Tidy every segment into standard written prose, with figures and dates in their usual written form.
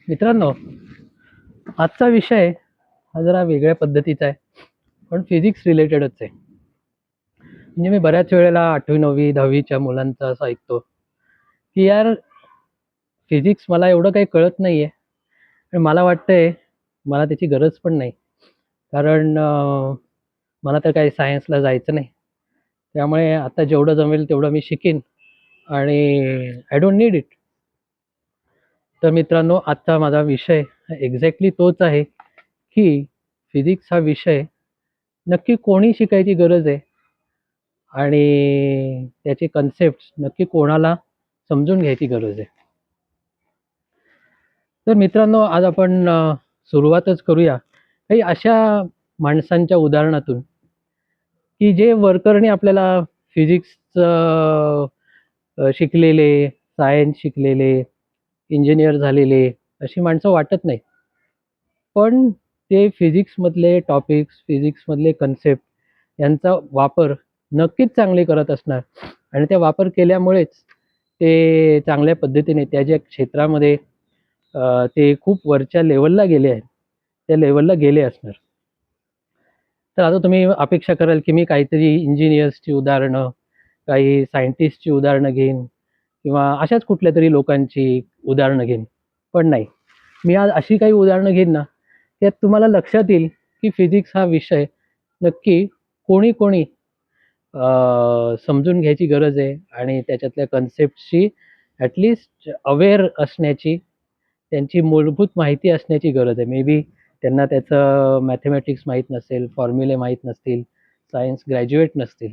मित्रांनो, आजचा विषय हा जरा वेगळ्या पद्धतीचा आहे, पण फिजिक्स रिलेटेडच आहे. म्हणजे मी बऱ्याच वेळेला 8वी 9वी 10वीच्या मुलांचं असं ऐकतो की यार, फिजिक्स मला एवढं काही कळत नाहीये आणि मला वाटतंय मला त्याची गरज पण नाही. कारण मला तर काही सायन्सला जायचं नाही. त्यामुळे आता जेवढं जमेल तेवढं मी शिकीन आणि आय डोंट नीड इट. तर मित्रांनो, आजचा माझा विषय एक्झॅक्टली तोच आहे की फिजिक्स हा विषय नक्की कोणी शिकायची गरज आहे आणि त्याचे कन्सेप्ट नक्की कोणाला समजून घ्यायची गरज आहे. तर मित्रांनो, आज आपण सुरुवातच करूया काही अशा माणसांच्या उदाहरणातून की जे वरकरणी आपल्याला फिजिक्सचं शिकलेले, सायन्स शिकलेले, इंजिनियर झालेले अशी माणसं वाटत नाही. पण ते फिजिक्समधले टॉपिक्स, फिजिक्समधले कन्सेप्ट यांचा वापर नक्कीच चांगले करत असणार आणि त्या वापर केल्यामुळेच ते चांगल्या पद्धतीने त्या ज्या क्षेत्रामध्ये ते खूप वरच्या लेवलला गेले आहेत, त्या लेवलला गेले असणार. तर आता तुम्ही अपेक्षा कराल की मी काहीतरी इंजिनियर्सची उदाहरणं, काही सायंटिस्टची उदाहरणं घेईन किंवा अशाच कुठल्यातरी लोकांची उदाहरणं घेईन. पण नाही, मी आज अशी काही उदाहरणं घेईन ना, त्यात तुम्हाला लक्षात येईल की फिजिक्स हा विषय नक्की कोणी कोणी समजून घ्यायची गरज आहे आणि त्याच्यातल्या कन्सेप्टची ॲटलिस्ट अवेअर असण्याची, त्यांची मूलभूत माहिती असण्याची गरज आहे. मे बी त्यांना त्याचं मॅथमॅटिक्स माहीत नसेल, फॉर्म्युले माहीत नसतील, सायन्स ग्रॅज्युएट नसतील,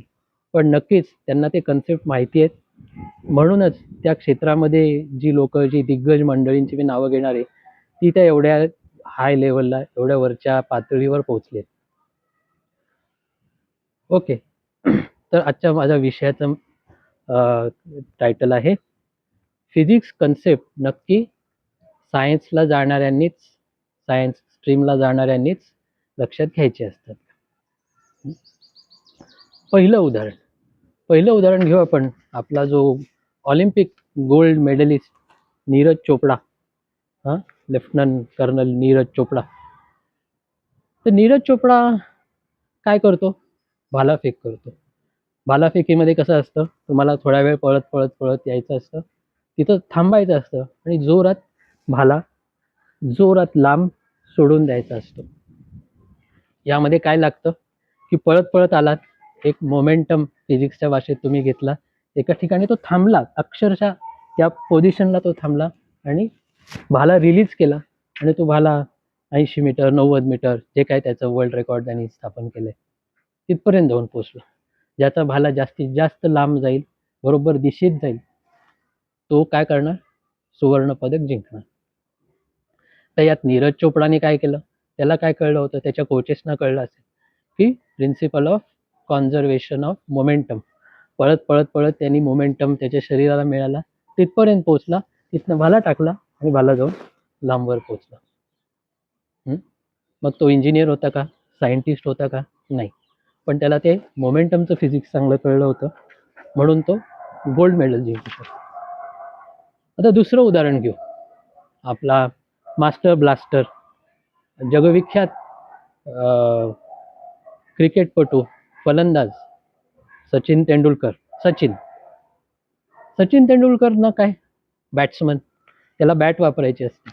पण नक्कीच त्यांना ते कन्सेप्ट माहिती आहेत. म्हणूनच त्या क्षेत्रामध्ये जी लोकं, जी दिग्गज मंडळींची मी नावं घेणार आहे, ती त्या एवढ्या हाय लेवलला, एवढ्या वरच्या पातळीवर पोहोचली आहेत. ओके. तर आजच्या माझ्या विषयाचं टायटल आहे फिजिक्स कन्सेप्ट नक्की सायन्सला जाणाऱ्यांनीच, सायन्स स्ट्रीमला जाणाऱ्यांनीच लक्षात घ्यायचे असतात. पहिलं उदाहरण घेऊ आपण. आपला जो Olympic gold medallist Neeraj Chopra, lieutenant colonel Neeraj Chopra. तर नीरज चोपडा काय करतो? भालाफेक करतो. भालाफेकीमध्ये कसं असतं, तुम्हाला थोडा वेळ पळत पळत पळत यायचं असतं, तिथं थांबायचं असतं आणि भाला जोरात लांब सोडून द्यायचा असतो. यामध्ये काय लागतं की पळत पळत आलात, एक मोमेंटम फिजिक्सच्या भाषेत तुम्ही घेतला, एका ठिकाणी तो थांबला, अक्षरशः त्या पोझिशनला तो थांबला आणि भाला रिलीज केला आणि तो भाला 80 मीटर 90 मीटर जे काय त्याचं वर्ल्ड रेकॉर्ड त्यांनी स्थापन केलंय तिथपर्यंत जाऊन पोचला. ज्याचा भाला जास्तीत जास्त लांब जाईल, बरोबर दिशेत जाईल, तो काय करणार? सुवर्ण पदक जिंकणार. तर यात नीरज चोपडाने काय केलं? त्याला काय कळलं होतं? त्याच्या कोचेसना कळलं असेल की principle of conservation of momentum. पळत पळत पळत त्यांनी मोमेंटम त्याच्या शरीराला मिळाला, तिथपर्यंत पोहोचला, तिथनं भाला टाकला आणि भाला जाऊन लांबवर पोहोचला. मग तो इंजिनियर होता का? सायंटिस्ट होता का? नाही. पण त्याला ते मोमेंटमचं फिजिक्स चांगलं कळलं होतं, म्हणून तो गोल्ड मेडल जिंकू शकतो. आता दुसरं उदाहरण घेऊ. आपला मास्टर ब्लास्टर, जगविख्यात क्रिकेटपटू, फलंदाज सचिन तेंडुलकर. सचिन तेंडुलकरनं काय? बॅट्समन, त्याला बॅट वापरायची असते.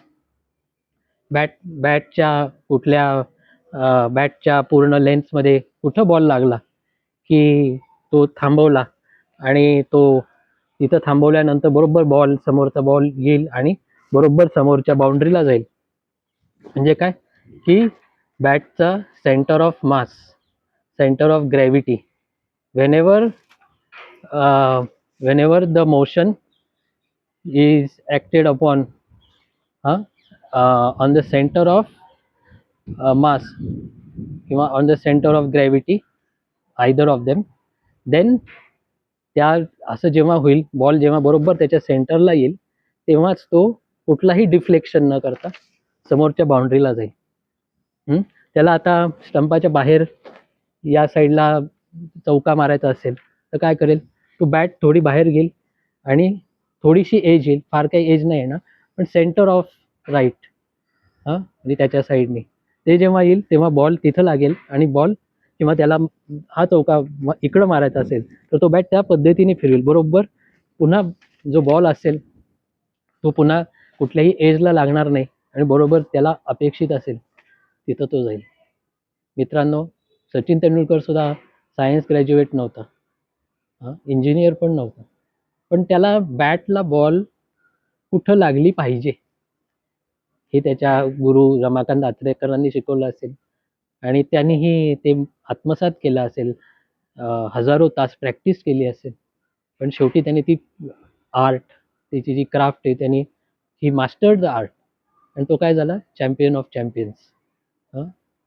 बॅटच्या पूर्ण लेन्थमध्ये कुठं बॉल लागला की तो थांबवला आणि तो तिथं थांबवल्यानंतर बरोबर समोरचा बॉल येईल आणि बरोबर समोरच्या बाउंड्रीला जाईल. म्हणजे काय की बॅटचा centre of mass, centre of gravity, whenever the motion is acted upon on the center of mass किंवा on the center of gravity, either of them, then त्या असं जेव्हा होईल, बॉल जेव्हा बरोबर त्याच्या सेंटरला येईल, तेव्हाच तो कुठलाही डिफ्लेक्शन न करता समोरच्या बाउंड्रीला जाईल. त्याला आता स्टंपाच्या बाहेर या साईडला चौका मारायचा असेल तर काय करेल? तो बॅट थोडी बाहेर घेईल आणि थोडीशी एज येईल, फार काही एज नाही येणार, पण सेंटर ऑफ राईट हां आणि त्याच्या साईडने ते जेव्हा येईल तेव्हा बॉल तिथं लागेल आणि बॉल किंवा त्याला हा चौका इकडं मारायचा असेल तर तो बॅट त्या पद्धतीने फिरवेल बरोबर. पुन्हा जो बॉल असेल तो पुन्हा कुठल्याही एजला लागणार नाही आणि बरोबर त्याला अपेक्षित असेल तिथं तो जाईल. मित्रांनो, सचिन तेंडुलकर सुद्धा सायन्स ग्रॅज्युएट नव्हता, इंजिनियर पण नव्हता, पण त्याला बॅटला बॉल कुठं लागली पाहिजे हे त्याच्या गुरु रमाकांत आचरेकरांनी शिकवलं असेल आणि त्यांनीही ते आत्मसात केलं असेल. हजारो तास प्रॅक्टिस केली असेल, पण शेवटी त्यांनी ती आर्ट, त्याची जी क्राफ्ट आहे त्यांनी ही मास्टर्ड द आर्ट आणि तो काय झाला चॅम्पियन ऑफ चॅम्पियन्स,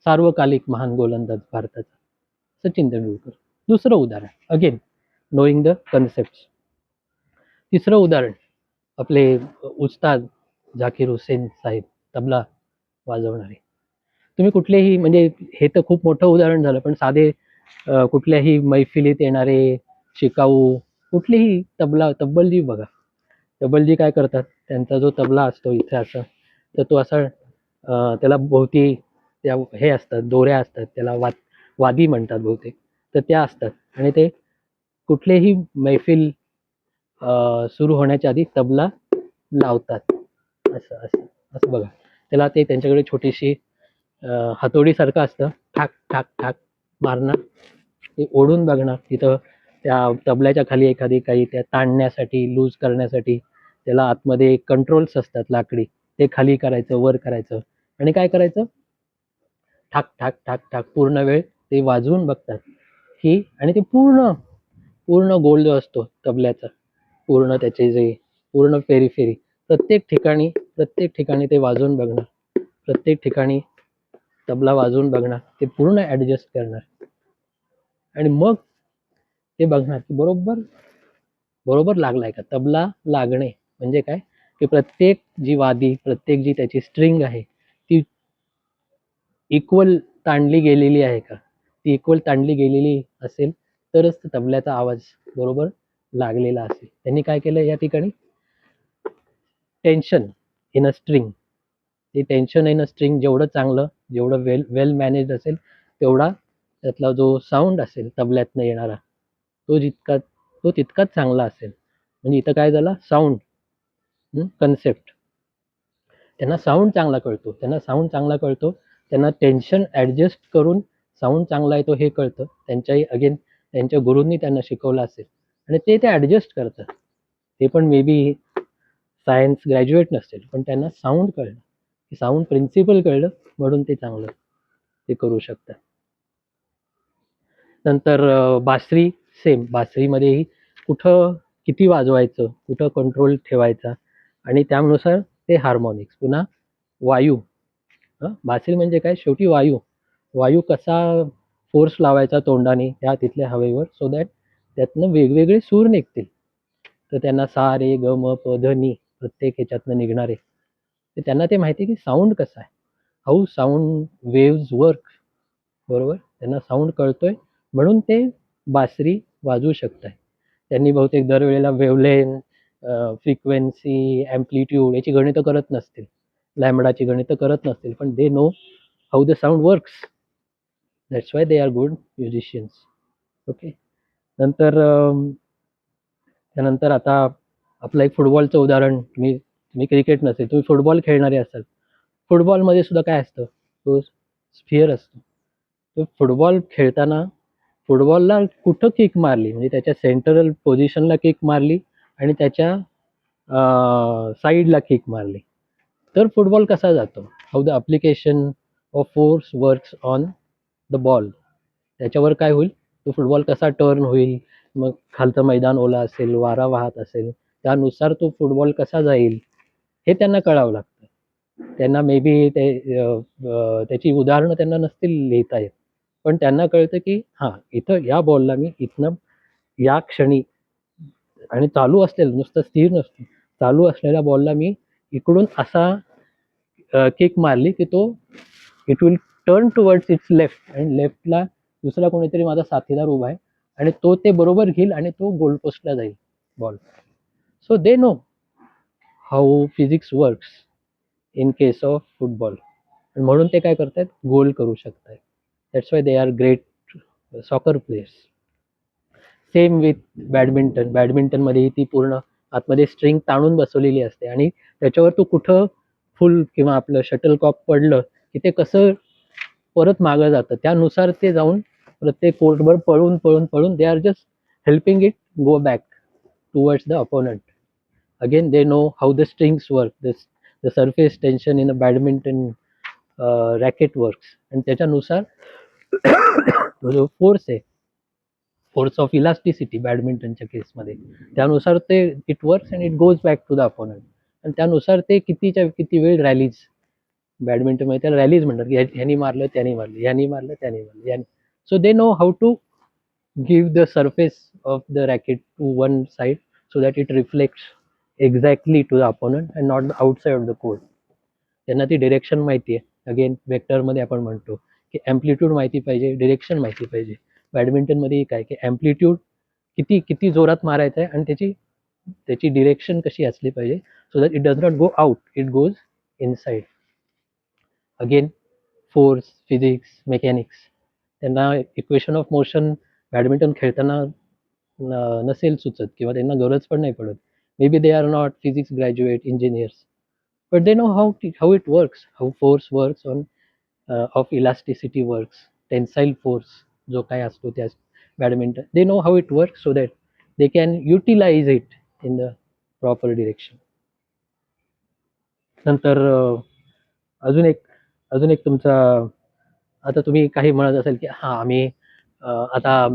सार्वकालिक महान गोलंदाज भारताचा सचिन तेंडुलकर. दुसरं उदाहरण अगेन नोईंग द कन्सेप्ट. तिसरं उदाहरण आपले उस्ताद झाकीर हुसेन साहेब, तबला वाजवणारे. तुम्ही कुठलेही म्हणजे हे तर खूप मोठं उदाहरण झालं, पण साधे कुठल्याही मैफिलीत येणारे शिकाऊ कुठलीही तब्बलजी बघा. तब्बलजी काय करतात, त्यांचा जो तबला असतो इथे असं, तर तो असा त्याला भोवती त्या हे असतात दोऱ्या असतात, त्याला वादी म्हणतात बहुतेक, तर त्या असतात आणि ते कुठलेही मैफिल सुरू होण्याच्या आधी तबला लावतात. असं असं असं बघा. त्याला ते त्यांच्याकडे छोटीशी हातोडीसारखं असतं, ठाक ठाक ठाक मारणार, ते ओढून बघणार तिथं त्या तबल्याच्या खाली एखादी काही त्या ताणण्यासाठी लूज करण्यासाठी त्याला आतमध्ये कंट्रोल्स असतात लाकडी, ते खाली करायचं वर करायचं आणि काय करायचं ठाक ठाक ठाक ठाक पूर्ण वेळ ते वाजवून बघतात की, आणि ते पूर्ण पूर्ण गोल जो असतो तबल्याचा, पूर्ण त्याचे जे पूर्ण फेरी फेरी प्रत्येक ठिकाणी ते वाजवून बघणार, प्रत्येक ठिकाणी तबला वाजवून बघणार, ते पूर्ण ॲडजस्ट करणार आणि मग ते बघणार की बरोबर बरोबर लागलाय का. तबला लागणे म्हणजे काय की प्रत्येक जी वादी, प्रत्येक जी त्याची स्ट्रिंग आहे ती इक्वल ताणली गेलेली आहे का. ती इक्वल ताणली गेलेली असेल तरच तबल्याचा आवाज बरोबर लागलेला असेल. त्यांनी काय केलं या ठिकाणी, टेन्शन इन अ स्ट्रिंग, ते टेन्शन इन अ स्ट्रिंग जेवढं चांगलं, जेवढं वेल मॅनेज असेल तेवढा त्यातला जो साऊंड असेल तबल्यातनं येणारा तो तितकाच चांगला असेल. म्हणजे इथं काय झालं, साऊंड कन्सेप्ट, त्यांना साऊंड चांगला कळतो, त्यांना टेन्शन ॲडजस्ट करून साऊंड चांगला येतो हे कळतं. त्यांच्या गुरूंनी त्यांना शिकवलं असेल आणि ते ॲडजस्ट करतात. ते पण मे बी सायन्स ग्रॅज्युएट नसतील, पण त्यांना साऊंड कळलं, साऊंड प्रिन्सिपल कळलं, म्हणून ते चांगलं ते करू शकतात. नंतर बासरी, सेम बासरीमध्येही कुठं किती वाजवायचं, कुठं कंट्रोल ठेवायचा आणि त्यानुसार ते हार्मोनिक्स. पुन्हा वायू, बासरी म्हणजे काय, शेवटी वायू कसा फोर्स लावायचा तोंडाने त्या तिथल्या हवेवर, सो दॅट त्यातनं वेगवेगळे सूर निघतील. तर त्यांना सा रे ग म प ध नी प्रत्येक ह्याच्यातनं निघणारे, तर त्यांना ते माहिती की साऊंड कसा आहे, हाऊ साऊंड वेव्ज वर्क, बरोबर. त्यांना साऊंड कळतोय म्हणून ते बासरी वाजवू शकतात. त्यांनी बहुतेक दरवेळेला वेवलेन, फ्रिक्वेन्सी, ॲम्प्लिट्यूड याची गणितं करत नसतील, लॅम्बडाची गणितं करत नसतील, पण दे know how the sound works, that's why they R good musicians. Okay. त्यानंतर आता आपलं एक फुटबॉलचं उदाहरण, तुम्ही क्रिकेट नसेल, तुम्ही फुटबॉल खेळणारे असाल. फुटबॉलमध्ये सुद्धा काय असतं, तो स्फिअर असतो. तो फुटबॉल खेळताना फुटबॉलला कुठं किक मारली, म्हणजे त्याच्या सेंट्रल पोझिशनला किक मारली आणि त्याच्या साईडला किक मारली तर फुटबॉल कसा जातो, how the application of force works on the ball, त्याच्यावर काय होईल, तो फुटबॉल कसा टर्न होईल, मग खालचं मैदान ओला असेल, वारा वाहत असेल, त्यानुसार तो फुटबॉल कसा जाईल हे त्यांना कळावं लागतं. त्यांना मे बी त्याची उदाहरणं त्यांना नसतील लिहिता येत, पण त्यांना कळतं की हां इथं या बॉलला मी इथनं या क्षणी, आणि चालू असलेलं नुसतं स्थिर नसतं, चालू असलेल्या बॉलला मी इकडून असा किक मारली की तो it will turn towards it's left, आणि लेफ्टला दुसरा कोणीतरी माझा साथीदार उभा आहे आणि तो ते बरोबर घेईल आणि तो गोल पोस्टला जाईल ball. So they know how physics works. In case of football. म्हणून ते काय करतात, गोल करू शकतात. That's why they are great soccer players. Same with badminton. बॅडमिंटनमध्येही ती पूर्ण आतमध्ये स्ट्रिंग ताणून बसवलेली असते आणि त्याच्यावर तू कुठं फुल किंवा आपलं शटलकॉक पडलं की ते कसं परत मागं जातं, त्यानुसार ते जाऊन प्रत्येक कोर्टवर पळून पळून पळून they are just helping it go back towards the opponent. Again they know how the strings work, the surface tension in a badminton racket works. आणि त्याच्यानुसार तो जो फोर्स आहे, फोर्स ऑफ इलास्टिसिटी बॅडमिंटनच्या केसमध्ये, त्यानुसार ते it works and it goes back to the opponent. आणि त्यानुसार ते किती वेळ रॅलीज, बॅडमिंटनमध्ये त्याला रॅलीज म्हणतात की ह्यानी मारलं त्यानी मारलं, ह्यानी मारलं त्यानी मारलं, यानी. So they know how to give the surface of the racket to one side so that it reflects exactly to the opponent and not outside of the court. त्यांना ती डिरेक्शन माहिती आहे. अगेन वेक्टरमध्ये आपण म्हणतो की ॲम्प्लिट्यूड माहिती पाहिजे, direction माहिती पाहिजे. बॅडमिंटनमध्येही काय की ॲम्प्लिट्यूड किती किती जोरात मारायचं आहे आणि त्याची त्याची डिरेक्शन कशी असली पाहिजे so that it does not go out, it goes inside. Again force, physics, mechanics, त्यांना इक्वेशन ऑफ मोशन बॅडमिंटन खेळताना नसेल सुचत किंवा त्यांना गरज पण नाही पडत. May be they are not physics graduate engineers, but they know how it works, how force works on of elasticity works, tensile force जो काय असतो त्या badminton, they know how it works so that they can utilize it in the proper direction. नंतर अजून एक तुमचा, आता तुम्ही काही म्हणत असाल की हां आम्ही आता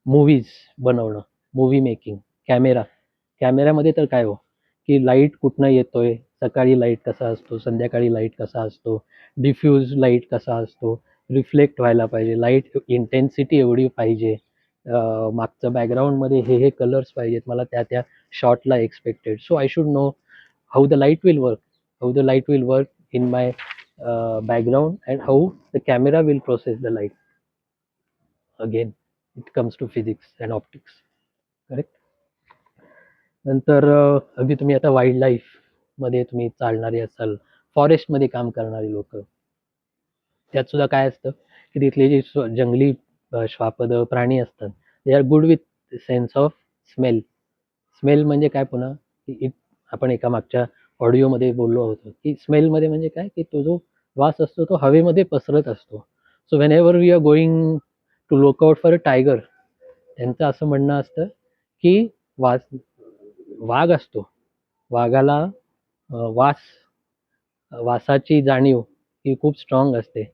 मूव्हीज बनवणं, मूव्ही मेकिंग, कॅमेऱ्यामध्ये तर काय हो की लाईट कुठनं येतोय, सकाळी लाईट कसा असतो, संध्याकाळी लाईट कसा असतो, डिफ्यूज लाईट कसा असतो, रिफ्लेक्ट व्हायला पाहिजे, लाईट इंटेन्सिटी एवढी पाहिजे, मागचं बॅकग्राऊंडमध्ये हे कलर्स पाहिजेत मला त्या शॉटला expected. So I should know how the light will work, how the light will work in my background and how the camera will process the light. Again it comes to physics and optics, correct. नंतर अगदी तुम्ही आता wild life मध्ये तुम्ही चालणारे असाल, फॉरेस्टमध्ये काम करणारी लोक, त्यात सुद्धा काय असतं की तिथले जे जंगली श्वापद प्राणी असतात, they are good with sense of smell. Smell म्हणजे काय पुन्हा की आपण एका मागच्या ऑडिओमध्ये बोललो होतो की स्मेलमध्ये म्हणजे काय की तो जो वास असतो तो हवेमध्ये पसरत असतो. So whenever we are going to look out for a tiger, त्यांचं असं म्हणणं असतं की वाघ असतो, वाघाला वास वासाची जाणीव ही खूप स्ट्रॉंग असते.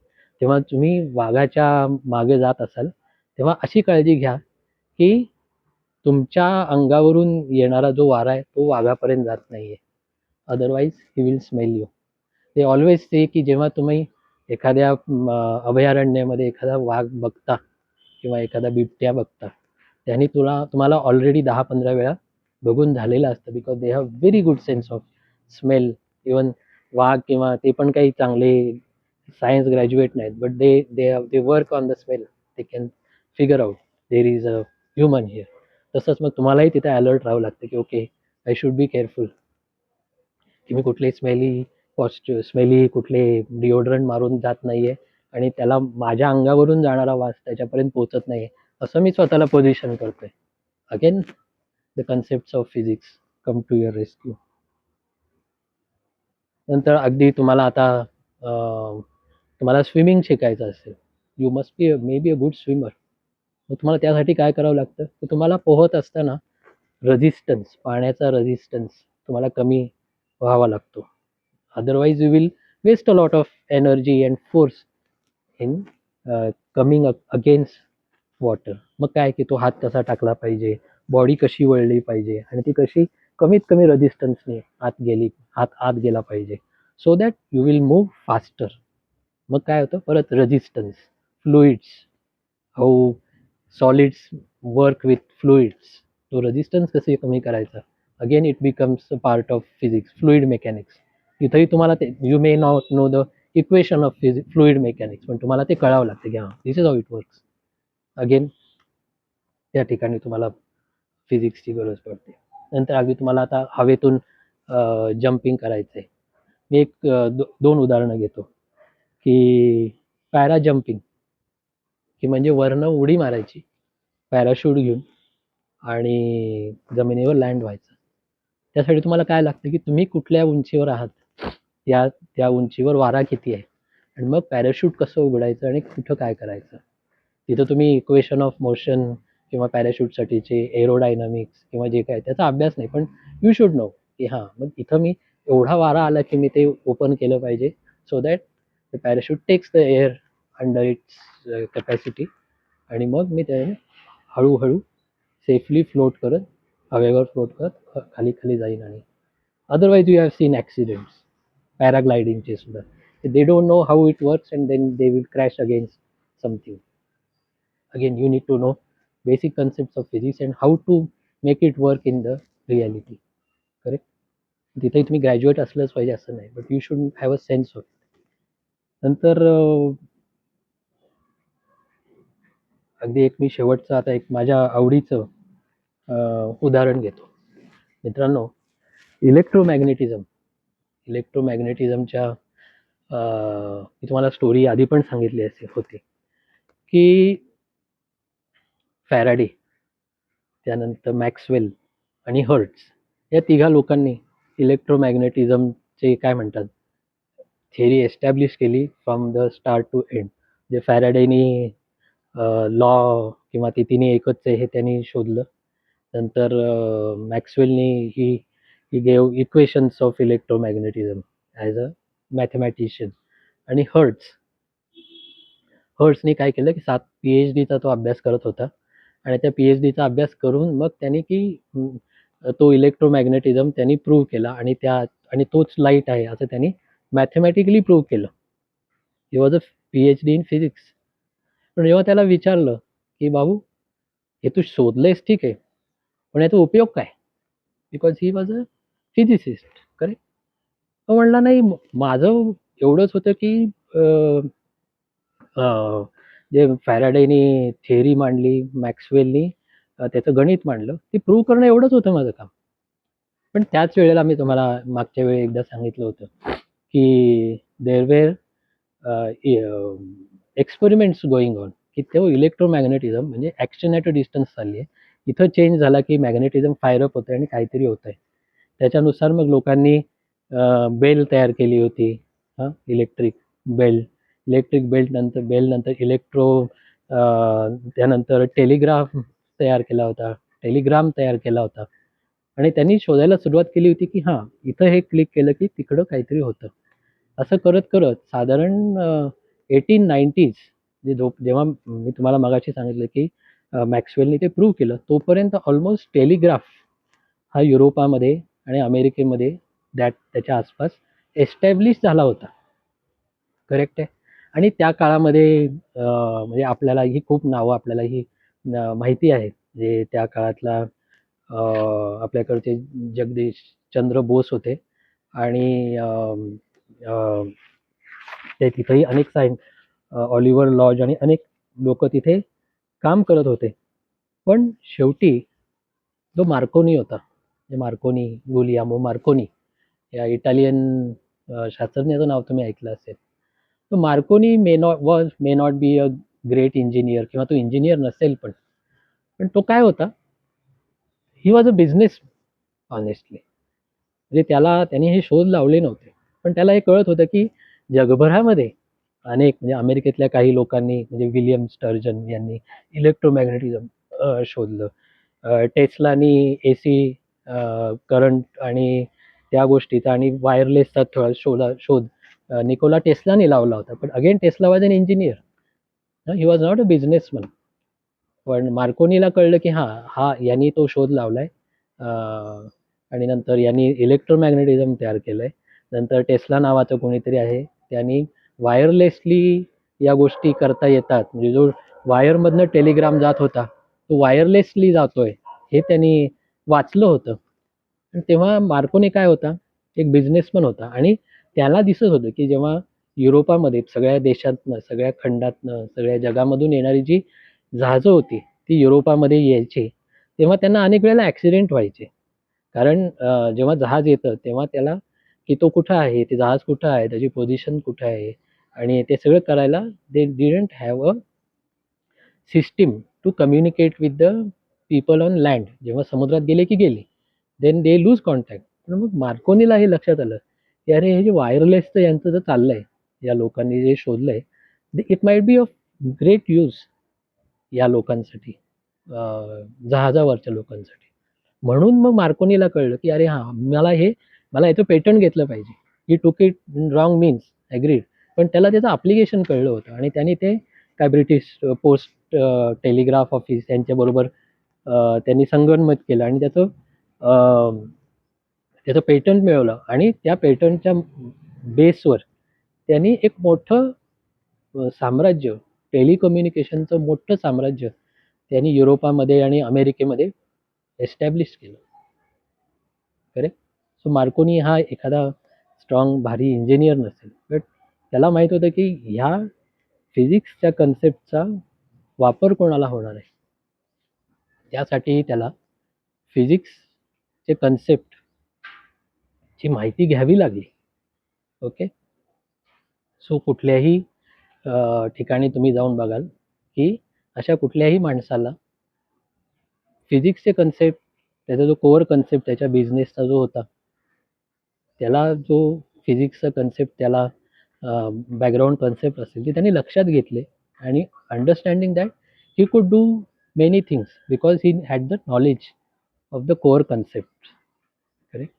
तेव्हा तुम्ही वाघाच्या मागे जात असाल तेव्हा अशी काळजी घ्या की तुमच्या अंगावरून येणारा जो वारा आहे तो वाघापर्यंत जात नाहीये, otherwise he will smell you. ते ऑलवेज से की जेव्हा तुम्ही एखाद्या अभयारण्यामध्ये एखादा वाघ बघता किंवा एखादा बिबट्या बघता, त्यांनी तुम्हाला ऑलरेडी 10-15 वेळा बघून झालेलं असतं, because they have very good sense of smell. Even वाघ किंवा ते पण काही चांगले सायन्स ग्रॅज्युएट नाहीत, but they work on the smell, they can figure out there is a human here. तसंच मग तुम्हालाही तिथे अलर्ट राहावं लागतं की okay I should be careful की मी कुठले स्मेली कुठले डिओड्रंट मारून जात नाहीये आणि त्याला माझ्या अंगावरून जाणारा वास त्याच्यापर्यंत पोहोचत नाहीये, असं मी स्वतःला पोझिशन करतोय. Again the concept of physics come to your rescue. नंतर अगदी तुम्हाला आता तुम्हाला स्विमिंग शिकायचं असेल, you must be maybe a good swimmer. मग तुम्हाला त्यासाठी काय करावं लागतं की तुम्हाला पोहत असताना रेझिस्टन्स, पाण्याचा रेझिस्टन्स तुम्हाला कमी व्हावा लागतो. Otherwise you will waste a lot of energy and force in coming against water. मग काय की तो हात कसा टाकला पाहिजे, बॉडी कशी वळली पाहिजे आणि ती कशी कमीत कमी रेझिस्टन्सने हात आत गेला पाहिजे so that you will move faster. मग काय होतं परत resistance, fluids, how solids work with fluids, तो रेझिस्टन्स कसे कमी करायचा. Again it becomes a part of physics, fluid mechanics. इथंही तुम्हाला ते you may not know the equation of fluid mechanics, पण तुम्हाला ते कळावं लागतं की हां this is how it works. Again त्या ठिकाणी तुम्हाला फिजिक्सची गरज पडते. नंतर अगदी तुम्हाला आता हवेतून जम्पिंग करायचं आहे, मी एक 2 उदाहरणं घेतो, की पॅरा जंपिंग, की म्हणजे वरनं उडी मारायची पॅराशूट घेऊन आणि जमिनीवर लँड व्हायचं. त्यासाठी तुम्हाला काय लागतं, की तुम्ही कुठल्या उंचीवर आहात, त्या उंचीवर वारा किती आहे आणि मग पॅराशूट कसं उघडायचं आणि कुठं काय करायचं. तिथं तुम्ही इक्वेशन ऑफ मोशन किंवा पॅराशूटसाठीचे एरोडायनामिक्स किंवा जे काय त्याचा अभ्यास नाही, पण यू शुड नो, की हां, मग इथं मी एवढा वारा आला, की मी ते ओपन केलं पाहिजे so that the parachute takes the air under its capacity आणि मग मी त्याने हळूहळू सेफली फ्लोट करत, हवेवर फ्लोट करत खाली खाली जाईन. आणि otherwise you have seen accidents पॅराग्लायडिंगचे सुद्धा. They don't know how it works and then they will crash against something. Again, you need to know basic concepts of physics and how to make it work in the reality. Correct? तिथे तुम्ही graduate असलंच पाहिजे असं नाही, but you should have a sense of. नंतर अगदी एक मी शेवटचं आता एक माझ्या आवडीचं उदाहरण घेतो. मित्रांनो, इलेक्ट्रोमॅग्नेटिझम इलेक्ट्रोमॅग्नेटिझमच्या मी तुम्हाला स्टोरी आधी पण सांगितली असेल होती, की फॅराडे, त्यानंतर मॅक्सवेल आणि हर्ट्स या तिघा लोकांनी इलेक्ट्रोमॅग्नेटिझमचे काय म्हणतात थिअरी एस्टॅब्लिश केली from the start to end. जे फॅराडेनी लॉ किंवा ते तिन्ही एकच आहे हे त्यांनी शोधलं. नंतर मॅक्सवेलनी he gave equations of electromagnetism as a mathematician. आणि हर्ट्सनी काय केलं, की 7 PhDचा तो अभ्यास करत होता आणि त्या PhDचा अभ्यास करून मग त्याने की तो इलेक्ट्रोमॅग्नेटिझम त्यांनी प्रूव्ह केला आणि तोच लाईट आहे असं त्यांनी मॅथमॅटिकली प्रूव्ह केलं. He was a PhD in physics. पण जेव्हा त्याला विचारलं, की "बाबू, हे तू शोधलंयस ठीक आहे, पण याचा उपयोग काय?" Because he was a physicist. Correct? तो म्हणला, "नाही, माझं एवढंच होतं की जे फॅराडेनी थिअरी मांडली, मॅक्सवेलनी त्याचं गणित मांडलं, ते प्रूव्ह करणं एवढंच होतं माझं काम." पण त्याच वेळेला मी तुम्हाला मागच्या वेळी एकदा सांगितलं होतं, की there were experiments going on, की तो इलेक्ट्रोमॅग्नेटिझम म्हणजे ॲक्शन ॲट अ डिस्टन्स चालली आहे. इथं चेंज झाला, की मॅग्नेटिझम फायर अप होतंय आणि काहीतरी होतंय. त्याच्यानुसार मग लोकांनी बेल तयार केली होती. Electric bell. बेल नंतर त्यानंतर टेलिग्राफ तयार केला होता. टेलिग्राम तयार केला होता. आणि त्यांनी शोधायला सुरुवात केली होती, की हां, इथं हे क्लिक केलं, की तिकडं काहीतरी होतं. असं करत साधारण 1890s जेव्हा मी तुम्हाला मगाशी सांगितलं, की मॅक्सवेलनी ते प्रूव्ह केलं, तोपर्यंत ऑलमोस्ट टेलिग्राफ हा युरोपामध्ये आणि अमेरिकेमध्ये त्याच्या आसपास एस्टॅब्लिश झाला होता. करेक्ट आहे. आणि त्या काळामध्ये म्हणजे आपल्याला ही खूप नावं आपल्याला ही माहिती आहेत. जे त्या काळातला आपल्याकडचे जगदीश चंद्र बोस होते आणि ते तिथेही अनेक ऑलिव्हर लॉज आणि अनेक लोक तिथे काम करत होते. पण शेवटी जो मार्कोनी होता, गुलियामो मार्कोनी या इटालियन शास्त्रज्ञाचं नाव तुम्ही ऐकलं असेल. तो Markovnikov may not be a great engineer किंवा तो इंजिनियर नसेल पण तो काय होता, he was a business honestly. म्हणजे त्याने हे शोध लावले नव्हते. पण त्याला हे कळत होतं, की जगभरामध्ये म्हणजे अमेरिकेतल्या काही लोकांनी म्हणजे विलियम स्टर्जन यांनी इलेक्ट्रोमॅग्नेटिझम शोधलं. टेस्लानी AC करंट आणि त्या गोष्टीचा आणि वायरलेसचा शोध निकोला टेस्लाने लावला होता. पण again Tesla was an engineer. He was not a businessman. पण मार्कोनीला कळलं, की यांनी तो शोध लावलाय आणि नंतर यांनी इलेक्ट्रोमॅग्नेटिझम तयार केलंय. नंतर टेस्ला नावाचं कोणीतरी आहे, त्यांनी वायरलेसली या गोष्टी करता येतात. म्हणजे जो वायरमधनं टेलिग्राम जात होता, तो वायरलेसली जातोय, हे त्यांनी वाचलं होतं. आणि तेव्हा मार्कोनी काय होता, एक बिझनेसमन होता आणि त्याला दिसत होतं, की जेव्हा युरोपामध्ये सगळ्या देशातनं, सगळ्या खंडातनं, सगळ्या जगामधून येणारी जी जहाजं होती, ती युरोपामध्ये यायची, तेव्हा त्यांना अनेक वेळेला ॲक्सिडेंट व्हायचे. कारण जेव्हा जहाज येतं, तेव्हा त्याला की तो कुठं आहे, ते जहाज कुठं आहे, त्याची पोझिशन कुठं आहे आणि ते सगळं करायला they didn't have a system to communicate with the people on land. जेव्हा समुद्रात गेले की गेले. Then they lose contact. पण मग मार्कोनीला हे लक्षात आलं, की अरे हे जे वायरलेसचं यांचं जर चाललंय, या लोकांनी जे शोधलंय, it might be of great use या लोकांसाठी, जहाजावरच्या लोकांसाठी. म्हणून मग मार्कोनीला कळलं, की अरे हां, मला याचं पेटंट घेतलं पाहिजे. He took it in wrong means, agreed. पण त्याला त्याचं ॲप्लिकेशन कळलं होतं आणि त्याने ते काय ब्रिटिश पोस्ट टेलिग्राफ ऑफिस यांच्याबरोबर त्यांनी संगनमत केलं आणि त्याचं पेटंट मिळवलं आणि त्या पेटंटच्या बेसवर त्यांनी एक मोठं साम्राज्य, टेलिकम्युनिकेशनचं मोठं साम्राज्य त्यांनी युरोपामध्ये आणि अमेरिकेमध्ये एस्टॅब्लिश केलं. करेक्ट. सो मार्कोनी हा एखादा स्ट्रॉंग भारी इंजिनियर नसेल, बट त्याला माहीत होतं की ह्या फिजिक्सच्या कन्सेप्टचा वापर कोणाला होणार आहे. त्यासाठी त्याला फिजिक्सचे कन्सेप्टची माहिती घ्यावी लागली. ओके. सो कुठल्याही ठिकाणी तुम्ही जाऊन बघाल की अशा कुठल्याही माणसाला फिजिक्सचे कन्सेप्ट, त्याचा जो कोअर कन्सेप्ट त्याच्या बिझनेसचा जो होता, त्याला जो फिजिक्सचा कन्सेप्ट त्याला बॅकग्राऊंड कन्सेप्ट असेल ते त्यांनी लक्षात घेतले आणि understanding that he could do many things because he had the knowledge of the core concept. Correct.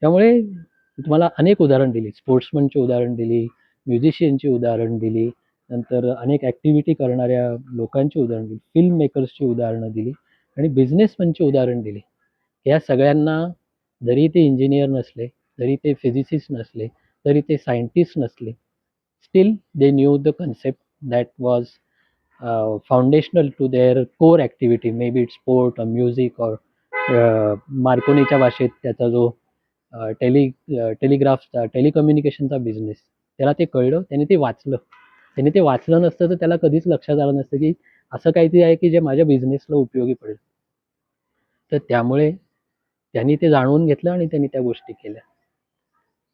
त्यामुळे तुम्हाला अनेक उदाहरण दिली, स्पोर्ट्समनची उदाहरण दिली, म्युझिशियनची उदाहरण दिली, नंतर अनेक ॲक्टिव्हिटी करणाऱ्या लोकांची उदाहरण दिली, फिल्म मेकर्सची उदाहरणं दिली आणि बिझनेसमनची उदाहरण दिली. या सगळ्यांना जरी ते इंजिनियर नसले, जरी ते फिजिसिस्ट नसले, जरी ते सायंटिस्ट नसले, still they knew the concept that was foundational to their core activity, may be it sport or music or मार्कोनीच्या भाषेत त्याचा जो टेलिग्राफचा टेलिकम्युनिकेशनचा बिझनेस, त्याला ते कळलं, त्याने ते वाचलं. त्याने ते वाचलं नसतं तर त्याला कधीच लक्षात आलं नसतं की असं काहीतरी आहे की जे माझ्या बिझनेसला उपयोगी पडेल. तर त्यामुळे त्यांनी ते जाणून घेतलं आणि त्यांनी त्या गोष्टी केल्या.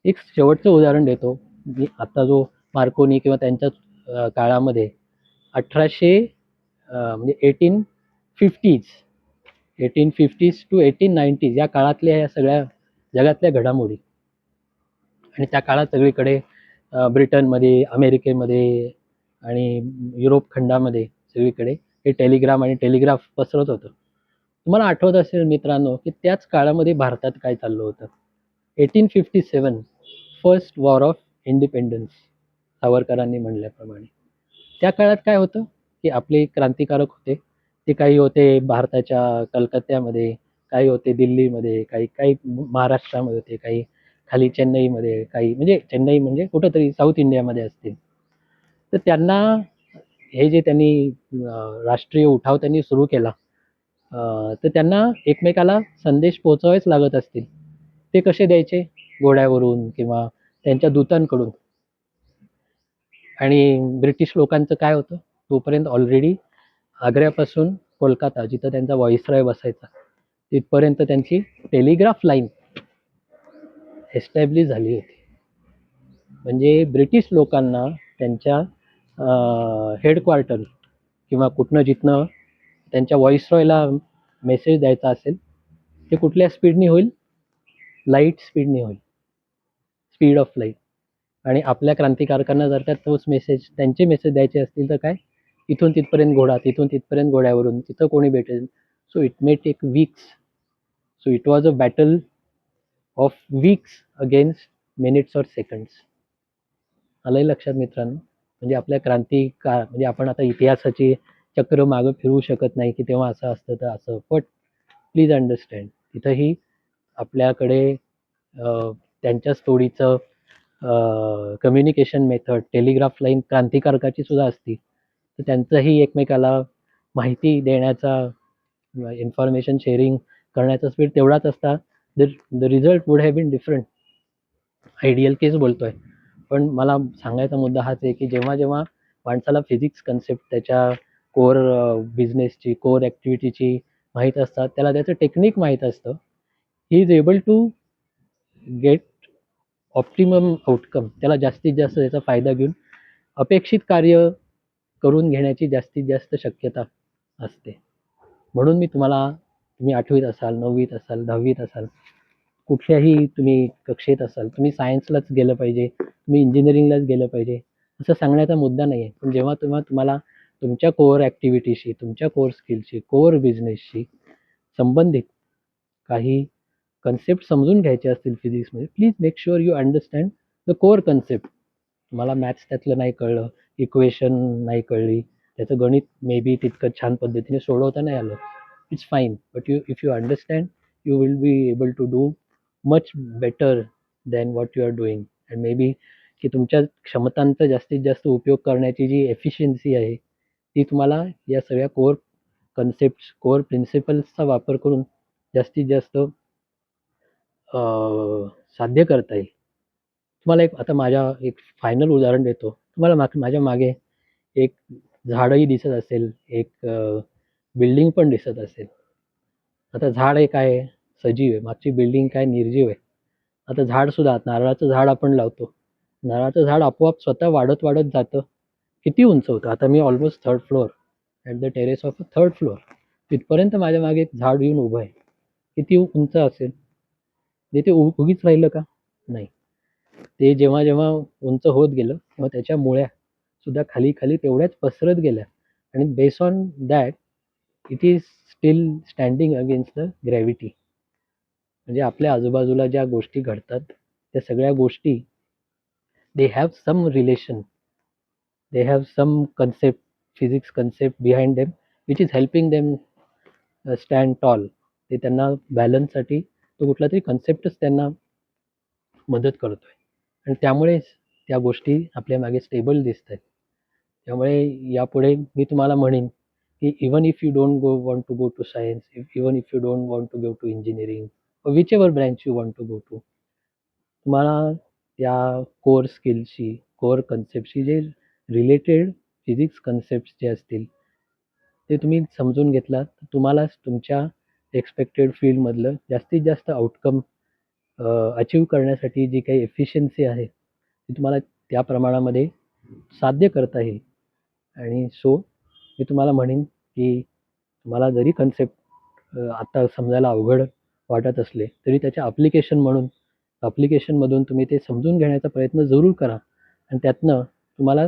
एक शेवटचं उदाहरण देतो मी. आता जो मार्कोनी किंवा त्यांच्या काळामध्ये 1800 म्हणजे 1850s टू 1890s या काळातल्या या सगळ्या जगातल्या घडामोडी आणि त्या काळात सगळीकडे ब्रिटनमध्ये, अमेरिकेमध्ये आणि युरोप खंडामध्ये सगळीकडे हे टेलिग्राम आणि टेलिग्राफ पसरत होतं. तुम्हाला आठवत असेल मित्रांनो की त्याच काळामध्ये भारतात काय चाललं होतं. 1857 फर्स्ट वॉर ऑफ इंडिपेंडन्स, सावरकरांनी म्हणल्याप्रमाणे. त्या काळात काय होतं की आपले क्रांतिकारक होते, ते काही होते भारताच्या कलकत्त्यामध्ये, काही होते दिल्लीमध्ये, काही काही महाराष्ट्रामध्ये होते, काही खाली चेन्नईमध्ये, काही म्हणजे चेन्नई म्हणजे कुठंतरी साऊथ इंडियामध्ये असतील. तर त्यांना हे जे त्यांनी राष्ट्रीय उठाव त्यांनी सुरू केला, तर त्यांना एकमेकाला संदेश पोहोचवावेच लागत असतील. ते कसे द्यायचे? घोड्यावरून किंवा त्यांच्या दूतांकडून. आणि ब्रिटिश लोकांचं काय होतं, तोपर्यंत ऑलरेडी आग्र्यापासून कोलकाता, जिथं त्यांचा व्हॉइसरॉय बसायचा, तिथपर्यंत त्यांची टेलिग्राफ लाईन एस्टॅब्लिश झाली होती. म्हणजे ब्रिटिश लोकांना त्यांच्या हेडक्वार्टर किंवा कुठनं जिथनं त्यांच्या व्हॉइसरॉयला मेसेज द्यायचा असेल, ते कुठल्या स्पीडनी होईल? लाईट स्पीडनी होईल, स्पीड ऑफ लाईट. आणि आपल्या क्रांतिकारकांना जर का तोच मेसेज, त्यांचे मेसेज द्यायचे असतील तर काय, इथून तिथपर्यंत घोडा, तिथून तिथपर्यंत घोड्यावरून, तिथं कोणी भेटेल. So it may take weeks. So it was a battle of weeks against minutes or seconds. आलंय लक्षात मित्रांनो. म्हणजे आपल्या क्रांतिकार, म्हणजे आपण आता इतिहासाची चक्र मागं फिरवू शकत नाही की तेव्हा असं असतं तर असं. बट प्लीज अंडरस्टँड, तिथंही आपल्याकडे त्यांच्याच तोडीचं कम्युनिकेशन मेथड, टेलिग्राफ लाईन क्रांतिकारकाची सुद्धा असती. तर त्यांचंही एकमेकाला माहिती देण्याचा, इन्फॉर्मेशन शेअरिंग करण्याचा स्पीड तेवढाच असता. The result would have been different. Ideal case बोलतोय, पण मला सांगायचा मुद्दा हाच आहे की जेव्हा जेव्हा माणसाला फिजिक्स कन्सेप्ट, त्याच्या कोअर बिझनेसची, कोअर ॲक्टिव्हिटीची माहीत असतात, त्याला त्याचं टेक्निक माहीत असतं, he is able to get optimum outcome, त्याला जास्तीत जास्त त्याचा फायदा घेऊन अपेक्षित कार्य करून घेण्याची जास्तीत जास्त शक्यता असते. म्हणून मी तुम्हाला, तुम्ही 8वीत असाल, 9वीत असाल, 10वीत असाल, कुठल्याही तुम्ही कक्षेत असाल, तुम्ही सायन्सलाच गेलं पाहिजे, तुम्ही इंजिनिअरिंगलाच गेलं पाहिजे, असं सांगण्याचा मुद्दा नाही आहे. पण जेव्हा तुम्हाला तुमच्या कोअर ॲक्टिव्हिटीशी, तुमच्या कोअर स्किलशी, कोअर बिझनेसशी संबंधित काही कन्सेप्ट समजून घ्यायचे असतील फिजिक्समध्ये, please make sure you understand the core concept. तुम्हाला मॅथ्स त्यातलं नाही कळलं, इक्वेशन नाही कळली, त्याचं गणित मे बी तितकं छान पद्धतीने सोडवता नाही आलं, it's fine. But if you understand, you will be able to do much better than what you are doing. And maybe की तुमच्या क्षमतांचा जास्तीत जास्त उपयोग करण्याची जी एफिशियन्सी आहे, ती तुम्हाला या सगळ्या कोअर कन्सेप्ट, कोअर प्रिन्सिपल्सचा वापर करून जास्तीत जास्त साध्य करता येईल. तुम्हाला आता एक फायनल उदाहरण देतो. तुम्हाला माझ्या मागे एक झाडही दिसत असेल, एक बिल्डिंग पण दिसत असेल. आता झाड हे काय आहे? सजीव आहे. मागची बिल्डिंग काय निर्जीव आहे. आता झाडसुद्धा, नारळाचं झाड आपण लावतो. नारळाचं झाड आपोआप स्वतः वाढत वाढत जातं. किती उंच होतं? आता मी almost 3rd floor, at the terrace of a 3rd floor. तिथपर्यंत माझ्या मागे एक झाड येऊन उभं आहे. किती उंच असेल? ते उगीच राहिलं का? नाही. ते जेव्हा जेव्हा उंच होत गेलं, तेव्हा त्याच्या मुळ्या सुद्धा खाली खाली तेवढ्याच पसरत गेल्या, आणि base on that it is still standing against the gravity. म्हणजे आपल्या आजूबाजूला ज्या गोष्टी घडतात, त्या सगळ्या गोष्टी, they have some relation, they have some concept, physics concept behind them, which is helping them stand tall. ते त्यांना बॅलन्ससाठी तो कुठला तरी कन्सेप्टच त्यांना मदत करतोय, आणि त्यामुळेच त्या गोष्टी आपल्या मागे स्टेबल दिसत आहेत. त्यामुळे यापुढे मी तुम्हाला म्हणेन की even if you don't want to go to science, even if you don't want to go to engineering, whichever branch you want to go to, तुम्हाला त्या कोअर स्किलशी, कोअर कन्सेप्टशी जे रिलेटेड फिजिक्स कन्सेप्ट जे असतील, ते तुम्ही समजून घेतलात, तर तुम्हालाच तुमच्या एक्सपेक्टेड फील्डमधलं जास्तीत जास्त आउटकम अचीव करण्यासाठी जी काही एफिशियन्सी आहे, ती तुम्हाला त्या प्रमाणामध्ये साध्य करता येईल. आणि सो मी तुम्हाला म्हणेन की तुम्हाला जरी कन्सेप्ट आता समजायला अवघड वाटत असले, तरी त्याच्या ॲप्लिकेशनमधून तुम्ही ते समजून घेण्याचा प्रयत्न जरूर करा, आणि त्यातनं तुम्हाला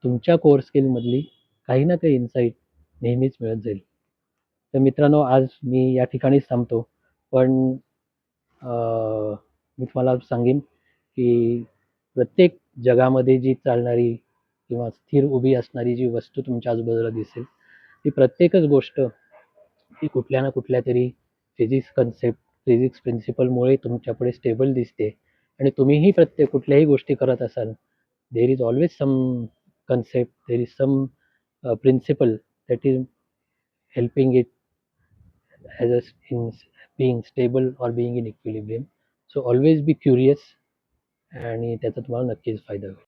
तुमच्या कोअर स्किलमधली काही ना काही इन्साईट नेहमीच मिळत जाईल. तर मित्रांनो, आज मी या ठिकाणीच थांबतो. पण मी तुम्हाला सांगेन की प्रत्येक जगामध्ये जी चालणारी किंवा स्थिर उभी असणारी जी वस्तू तुमच्या आजूबाजूला दिसेल, ती प्रत्येकच गोष्ट ही कुठल्या ना कुठल्या तरी फिजिक्स कन्सेप्ट, फिजिक्स प्रिन्सिपलमुळे तुमच्यापुढे स्टेबल दिसते. आणि तुम्हीही प्रत्येक कुठल्याही गोष्टी करत असाल, there is always some concept, there is some principle that is helping it as in being stable or being in equilibrium. So always be curious, आणि त्याचा तुम्हाला नक्कीच फायदा होईल.